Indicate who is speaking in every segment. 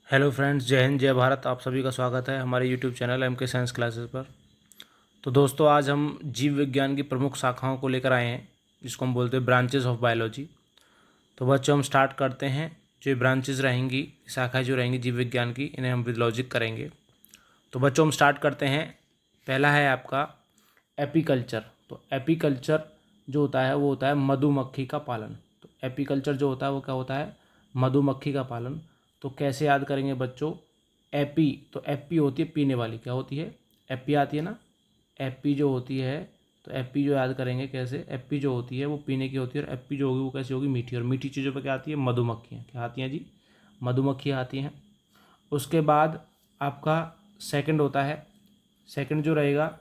Speaker 1: Hello friends, जय हिंद जय भारत। आप सभी का स्वागत है हमारे YouTube channel MK science classes पर। तो दोस्तों, आज हम जीव विज्ञान की प्रमुख शाखाओं को लेकर आए हैं, जिसको हम बोलते हैं ब्रांचेस ऑफ बायोलॉजी। तो बच्चों, हम स्टार्ट करते हैं। जो ये ब्रांचेस रहेंगी, शाखाएं जो रहेंगी जीव विज्ञान की, इन्हें हम विलॉजिक करेंगे। तो बच्चों, हम स्टार्ट करते हैं। पहला है आपका एपीकल्चर। तो एपीकल्चर जो होता है वो होता है मधुमक्खी का पालन। तो एपीकल्चर जो होता है वो क्या होता है? मधुमक्खी का पालन। तो कैसे याद करेंगे बच्चों? एपी, तो एपी होती है पीने वाली, क्या होती है? एपी आती है ना। एपी जो होती है, तो एपी जो याद करेंगे कैसे? एपी जो होती है वो पीने की होती है, और एपी जो होगी वो कैसी होगी? मीठी। और मीठी चीज़ों पर क्या आती है? मधुमक्खियाँ। क्या आती हैं जी? मधुमक्खियाँ आती हैं। उसके बाद आपका सेकंड होता है, सेकंड जो रहेगा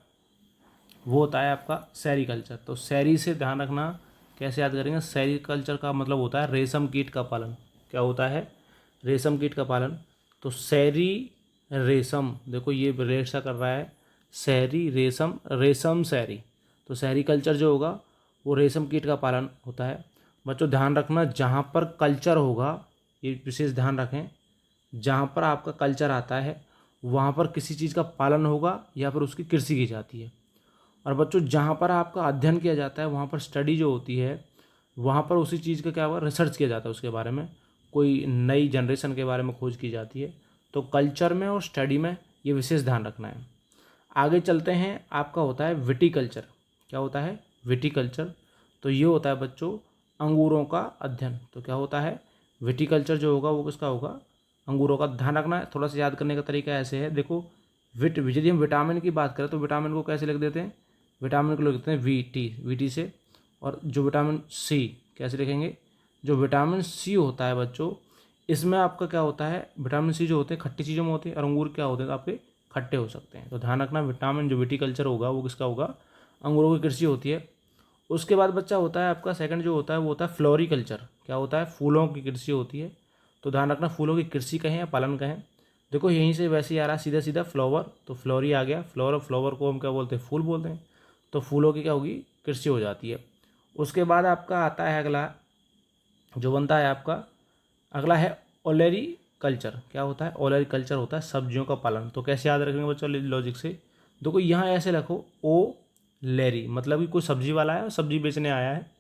Speaker 1: वो होता है आपका सेरीकल्चर। तो सेरी से ध्यान रखना, कैसे याद करेंगे? सेरीकल्चर का मतलब होता है रेशम कीट का पालन। क्या होता है? रेशम कीट का पालन। तो सेरी रेशम, देखो ये रेशा कर रहा है, सेरी रेशम, रेशम सेरी। तो सेरीकल्चर जो होगा वो रेशम कीट का पालन होता है। बच्चों ध्यान रखना, जहाँ पर कल्चर होगा, ये विशेष ध्यान रखें, जहाँ पर आपका कल्चर आता है वहाँ पर किसी चीज़ का पालन होगा या फिर उसकी कृषि की जाती है। और बच्चों, जहाँ पर आपका अध्ययन किया जाता है वहाँ पर स्टडी जो होती है, वहाँ पर उसी चीज़ का क्या हुआ? रिसर्च किया जाता है उसके बारे में, कोई नई जनरेशन के बारे में खोज की जाती है। तो कल्चर में और स्टडी में ये विशेष ध्यान रखना है। आगे चलते हैं, आपका होता है विटीकल्चर। क्या होता है? विटीकल्चर। तो ये होता है बच्चों अंगूरों का अध्ययन। तो क्या होता है? विटीकल्चर जो होगा वो किसका होगा? अंगूरों का। ध्यान रखना है, थोड़ा सा याद करने का तरीका ऐसे है, देखो यदि हम विटामिन की बात करें तो विटामिन को कैसे लिख देते हैं? विटामिन को लिखते हैं वीटी से। और जो विटामिन सी कैसे लिखेंगे? जो विटामिन सी होता है बच्चों, इसमें आपका क्या होता है? विटामिन सी जो होते हैं खट्टी चीज़ों में होते हैं, और अंगूर क्या होते हैं? तो आपके खट्टे हो सकते हैं। तो ध्यान रखना, विटामिन जो विटीकल्चर होगा वो किसका होगा? अंगूरों की कृषि होती है। उसके बाद बच्चा होता है आपका सेकंड जो होता है वो होता है फ्लोरिकल्चर। क्या होता है? फूलों की कृषि होती है। तो ध्यान रखना, फूलों की कृषि कहें या पालन कहें। देखो यहीं से वैसे ही आ रहा है सीधा सीधा फ्लावर, तो फ्लोरी आ गया। फ्लोर, फ्लावर को हम क्या बोलते हैं? फूल बोलते हैं। तो फूलों की क्या होगी? कृषि हो जाती है। उसके बाद आपका आता है अगला, जो बनता है आपका अगला है ओलेरी कल्चर। क्या होता है? ओलेरी कल्चर होता है सब्जियों का पालन। तो कैसे याद रखेंगे बच्चों? लॉजिक से देखो, यहाँ ऐसे रखो, ओ लेरी, मतलब कि कोई सब्जी वाला है और सब्जी बेचने आया है।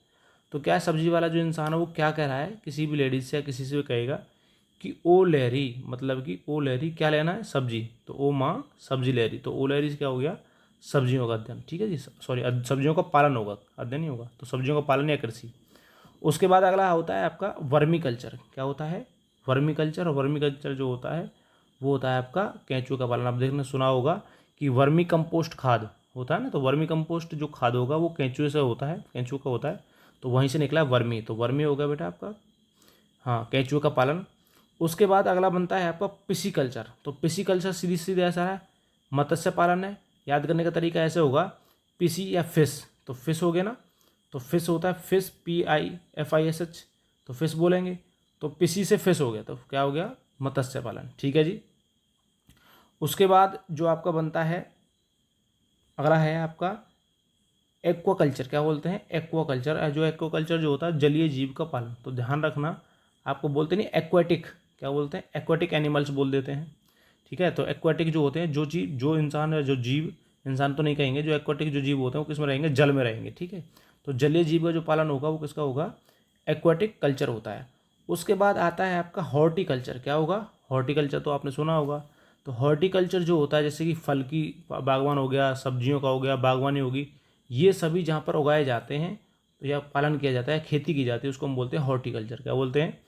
Speaker 1: तो क्या है? सब्जी वाला जो इंसान है वो क्या कह रहा है? किसी भी लेडीज से या किसी से भी कहेगा कि ओ लहरी, मतलब कि ओ लहरी क्या लेना है? सब्जी। तो ओ माँ सब्जी लहरी, तो ओ लहरी से क्या हो गया? सब्जियों का अध्ययन। ठीक है जी, सॉरी, सब्जियों का पालन होगा, अध्ययन नहीं होगा। तो सब्जियों का पालन या कृषि। उसके बाद अगला होता है आपका वर्मी कल्चर। क्या होता है? Vermi culture. और वर्मी कल्चर जो होता है वो होता है आपका केंचुए का पालन। आप देखने सुना होगा कि वर्मी कंपोस्ट खाद होता है ना, तो वर्मी कंपोस्ट जो खाद होगा वो केंचुए से होता है, केंचुए का होता है। तो वहीं से निकला वर्मी, तो वर्मी हो गया बेटा आपका, हाँ, केंचुए का पालन। उसके बाद अगला बनता है आपका पिसिकल्चर। तो पिसिकल्चर सीधी सीधे ऐसा है, मत्स्य पालन है। याद करने का तरीका ऐसे होगा, पिसी या फिश, तो फिश हो गया ना। तो फिश होता है फिश, PIFISH, तो फिश बोलेंगे। तो पिसी से फिश हो गया, तो क्या हो गया? मत्स्य पालन। ठीक है जी। उसके बाद जो आपका बनता है अगला है आपका एक्वाकल्चर। क्या बोलते हैं? एक्वाकल्चर। जो एक्वाकल्चर जो होता है जलीय जीव का पालन। तो ध्यान रखना, आपको बोलते नहीं एक्वाटिक, क्या बोलते हैं? एक्वाटिक एनिमल्स बोल देते हैं। ठीक है, तो एक्वाटिक जो होते हैं, जो जीव, जो इंसान है, जो जीव, इंसान तो नहीं कहेंगे, जो एक्वाटिक जो जीव होते हैं वो किस में रहेंगे? जल में रहेंगे। ठीक है, तो जलीय जीव का जो पालन होगा वो किसका होगा? एक्वाटिक कल्चर होता है। उसके बाद आता है आपका हॉर्टिकल्चर। क्या होगा? हॉर्टिकल्चर तो आपने सुना होगा। तो हॉर्टिकल्चर जो होता है, जैसे कि फल की बागवान हो गया, सब्जियों का हो गया, बागवानी होगी, ये सभी जहाँ पर उगाए जाते हैं तो या पालन किया जाता है, खेती की जाती है, उसको हम बोलते हैं हॉर्टिकल्चर। क्या बोलते हैं?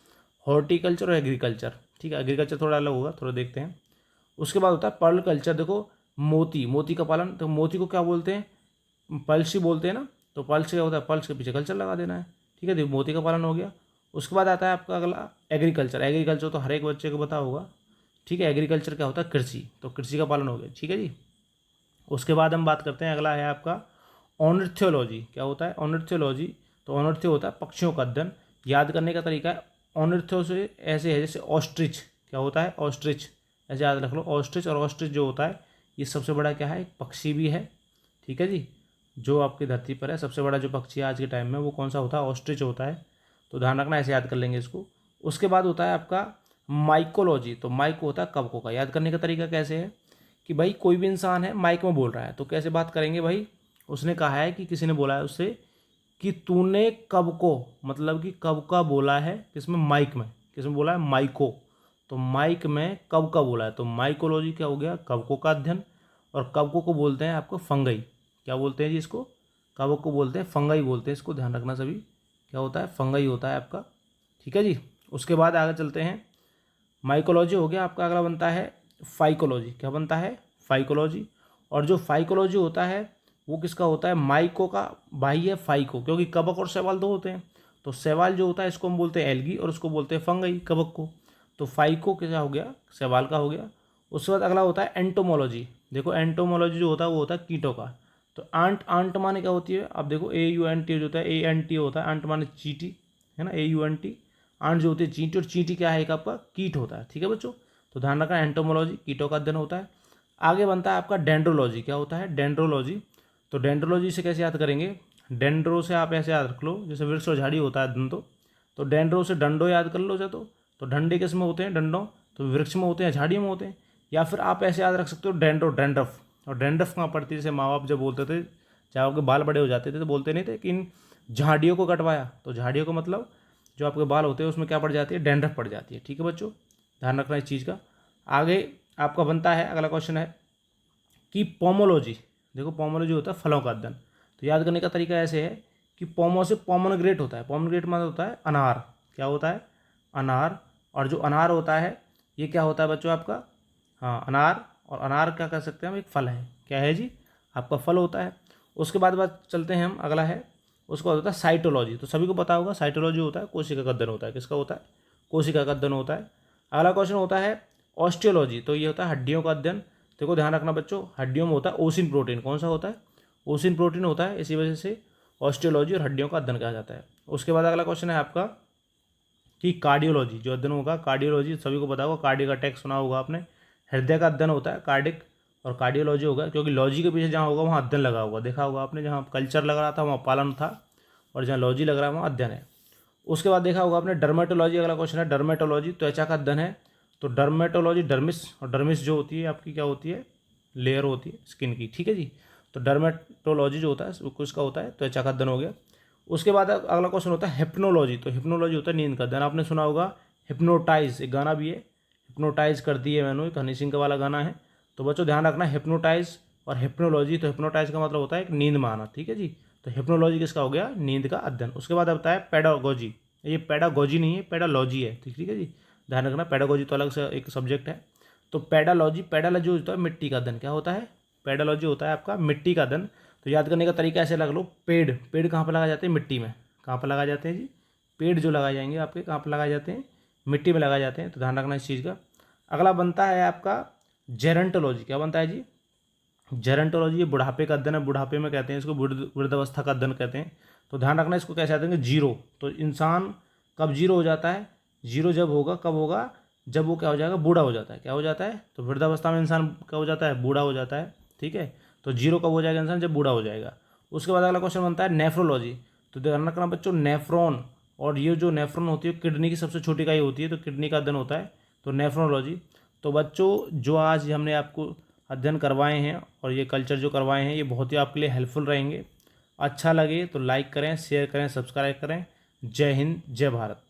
Speaker 1: हॉर्टिकल्चर और एग्रीकल्चर। ठीक है, एग्रीकल्चर थोड़ा अलग होगा, थोड़ा देखते हैं। उसके बाद होता है पर्ल कल्चर। देखो मोती, मोती का पालन। तो मोती को क्या बोलते हैं? पल्स ही बोलते हैं ना। तो पल्स क्या होता है? पल्स के पीछे कल्चर लगा देना है। ठीक है, तो मोती का पालन हो गया। उसके बाद आता है आपका अगला एग्रीकल्चर। एग्रीकल्चर तो हर एक बच्चे को पता होगा। ठीक है, एग्रीकल्चर क्या होता है? कृषि। तो कृषि का पालन हो गया। ठीक है जी। उसके बाद हम बात करते हैं, अगला है आपका ऑनर्थियोलॉजी। क्या होता है? ऑनर्थियोलॉजी। तो ऑनर्थियो होता है पक्षियों का अध्ययन। याद करने का तरीका है, ऑनर्थियो से ऐसे है जैसे ऑस्ट्रिच। क्या होता है? ऑस्ट्रिच, ऐसे याद रख लो, ऑस्ट्रिच। और ऑस्ट्रिच जो होता है ये सबसे बड़ा क्या है? एक पक्षी भी है। ठीक है जी, जो आपकी धरती पर है सबसे बड़ा जो पक्षी है आज के टाइम में वो कौन सा होता है? ऑस्ट्रिच होता है। तो ध्यान रखना, ऐसे याद कर लेंगे इसको। उसके बाद होता है आपका माइकोलॉजी, तो माइको होता है कवकों का। याद करने का तरीका कैसे है कि भाई कोई भी इंसान है माइक में बोल रहा है, तो कैसे बात करेंगे भाई, उसने कहा है कि किसी ने बोला है उससे कि तूने कब को, मतलब कि कब का बोला है, किसमें, माइक में, किसमें बोला है, माइको, तो माइक में कब का बोला है, तो माइकोलॉजी क्या हो गया, कवकों का अध्ययन। और कवकों को बोलते हैं आपको फंगई, क्या बोलते हैं जी इसको, कवक को बोलते हैं फंगई बोलते हैं, इसको ध्यान रखना सभी, क्या होता है, फंगई होता है आपका, ठीक है जी। उसके बाद आगे चलते हैं, माइकोलॉजी हो गया आपका, अगला बनता है फाइकोलॉजी, क्या बनता है, फाइकोलॉजी। और जो फाइकोलॉजी होता है वो किसका होता है, माइको का भाई है फाइको, क्योंकि कवक और शैवाल दो होते हैं, तो शैवाल जो होता है इसको हम बोलते हैं एल्गी और उसको बोलते हैं फंगई, कवक को। तो फाइको क्या हो गया, शैवाल का हो गया। उसके बाद अगला होता है एंटोमोलॉजी। देखो एंटोमोलॉजी जो होता है वो होता है कीटों का। तो आंट, आंट माने क्या होती है, अब देखो AUNT जो होता है, ANT होता है, आंट माने चींटी, है ना, AUNT। आंट जो होती है चींटी, और चींटी क्या है, एक आपका कीट होता है, ठीक है बच्चों। तो ध्यान रखना, एंटोमोलॉजी कीटों का अध्ययन होता है। आगे बनता है आपका डेंड्रोलॉजी, क्या होता है, डेंड्रोलॉजी। तो डेंड्रोलॉजी से कैसे याद करेंगे, डेंड्रो से आप ऐसे याद रख लो, जैसे वृक्ष और झाड़ी होता है दंतो, तो डेंड्रो से डंडो याद कर लो, तो डंडे किस में होते हैं, डंडों, तो वृक्ष में होते हैं, झाड़ियों में होते हैं। या फिर आप ऐसे याद रख सकते हो डेंड्रो, डैंड्रफ। और डैंड्रफ कहाँ पड़ती है, जैसे माँ बाप जब बोलते थे, चाहे आपके बाल बड़े हो जाते थे तो बोलते नहीं थे कि इन झाड़ियों को कटवाया, तो झाड़ियों को मतलब जो आपके बाल होते हैं उसमें क्या पड़ जाती है, डैंड्रफ पड़ जाती है, ठीक है बच्चों, ध्यान रखना इस चीज़ का। आगे आपका बनता है, अगला क्वेश्चन है कि पोमोलॉजी। देखो पोमोलॉजी होता है फलों का अध्ययन। तो याद करने का तरीका ऐसे है कि पोमो से पोमोग्रेनेट होता है, पोमोग्रेनेट मतलब होता है अनार, क्या होता है, अनार। और जो अनार होता है ये क्या होता है बच्चों आपका, हाँ अनार, और अनार क्या कर सकते हैं हम, एक फल है, क्या है जी, आपका फल होता है। उसके बाद बात चलते हैं हम, अगला है उसका होता है साइटोलॉजी। तो सभी को पता होगा साइटोलॉजी होता है कोशिका का अध्ययन होता है, किसका होता है, कोशिका का अध्ययन होता है। अगला क्वेश्चन होता है ऑस्टियोलॉजी, तो ये होता है हड्डियों का अध्ययन। देखो ध्यान रखना बच्चों, हड्डियों में होता है ओसिन प्रोटीन, कौन सा होता है, ओसिन प्रोटीन होता है, इसी वजह से ऑस्टियोलॉजी और हड्डियों का अध्ययन कहा जाता है। उसके बाद अगला क्वेश्चन है आपका कि कार्डियोलॉजी, जो अध्ययन होगा कार्डियोलॉजी, सभी को पता होगा, कार्डियक अटैक सुना होगा आपने, हृदय का अध्ययन होता है कार्डिक, और कार्डियोलॉजी होगा, क्योंकि लॉजी के पीछे जहाँ होगा वहाँ अध्ययन लगा होगा, देखा होगा आपने, जहाँ कल्चर लग रहा था वहाँ पालन था, और जहाँ लॉजी लग रहा है वहाँ अध्ययन है। उसके बाद देखा होगा आपने डर्मेटोलॉजी, अगला क्वेश्चन है डर्मेटोलॉजी, त्वचा का अध्ययन है। तो डर्मेटोलॉजी, डर्मिस, और डर्मिस जो होती है आपकी क्या होती है, लेयर होती है स्किन की, ठीक है जी। तो डर्मेटोलॉजी जो होता है वो किसका होता है, त्वचा का अध्ययन हो गया। उसके बाद अगला क्वेश्चन होता है हिप्नोलॉजी। तो हिप्नोलॉजी होता है नींद का अध्ययन, आपने सुना होगा हिप्नोटाइज, एक गाना भी है, हिप्नोटाइज कर दिए मैंने, एक हनी सिंह का वाला गाना है। तो बच्चों ध्यान रखना, हिप्नोटाइज और हिप्नोलॉजी, तो हिप्नोटाइज का मतलब होता है एक नींद में आना, ठीक है जी। तो हिप्नोलॉजी किसका हो गया, नींद का अध्ययन। उसके बाद आता है पेडागोजी, ये पेडागोजी नहीं है, पेडालॉजी है, ठीक है जी, ध्यान रखना, पेडागोजी तो अलग से एक सब्जेक्ट है। तो पेडालॉजी, पेडालॉजी होता है मिट्टी का अध्ययन, क्या होता है, पेडालॉजी होता है आपका मिट्टी का अध्ययन। तो याद करने का तरीका ऐसे लग लो, पेड़, पेड़ कहाँ पर लगाए जाते हैं, मिट्टी में, कहाँ पर लगाए जाते हैं जी, पेड़ जो लगाए जाएंगे आपके कहाँ पर लगाए जाते हैं, मिट्टी में लगाए जाते हैं, तो ध्यान रखना इस चीज़ का। अगला बनता है आपका जेरंटोलॉजी, क्या बनता है जी, जेरंटोलॉजी, ये बुढ़ापे का अध्ययन है, बुढ़ापे में कहते हैं इसको, वृद्धावस्था का अध्ययन कहते हैं। तो ध्यान रखना इसको कैसे आते हैं, जीरो, तो इंसान कब जीरो हो जाता है, जीरो जब होगा, कब होगा, जब वो क्या हो जाएगा, बूढ़ा हो जाता है, क्या हो जाता है, तो वृद्धावस्था में इंसान क्या हो जाता है, बूढ़ा हो जाता है, ठीक है। तो जीरो कब हो जाएगा इंसान, जब बूढ़ा हो जाएगा। उसके बाद अगला क्वेश्चन बनता है नेफ्रोलॉजी। तो ध्यान रखना बच्चों, नेफ्रॉन, और ये जो नेफ्रॉन होती है किडनी की सबसे छोटी इकाई होती है, तो किडनी का अध्ययन होता है, तो नेफ्रोलॉजी। तो बच्चों जो आज हमने आपको अध्ययन करवाए हैं और ये कल्चर जो करवाए हैं ये बहुत ही आपके लिए हेल्पफुल रहेंगे। अच्छा लगे तो लाइक करें, शेयर करें, सब्सक्राइब करें। जय हिंद, जय भारत।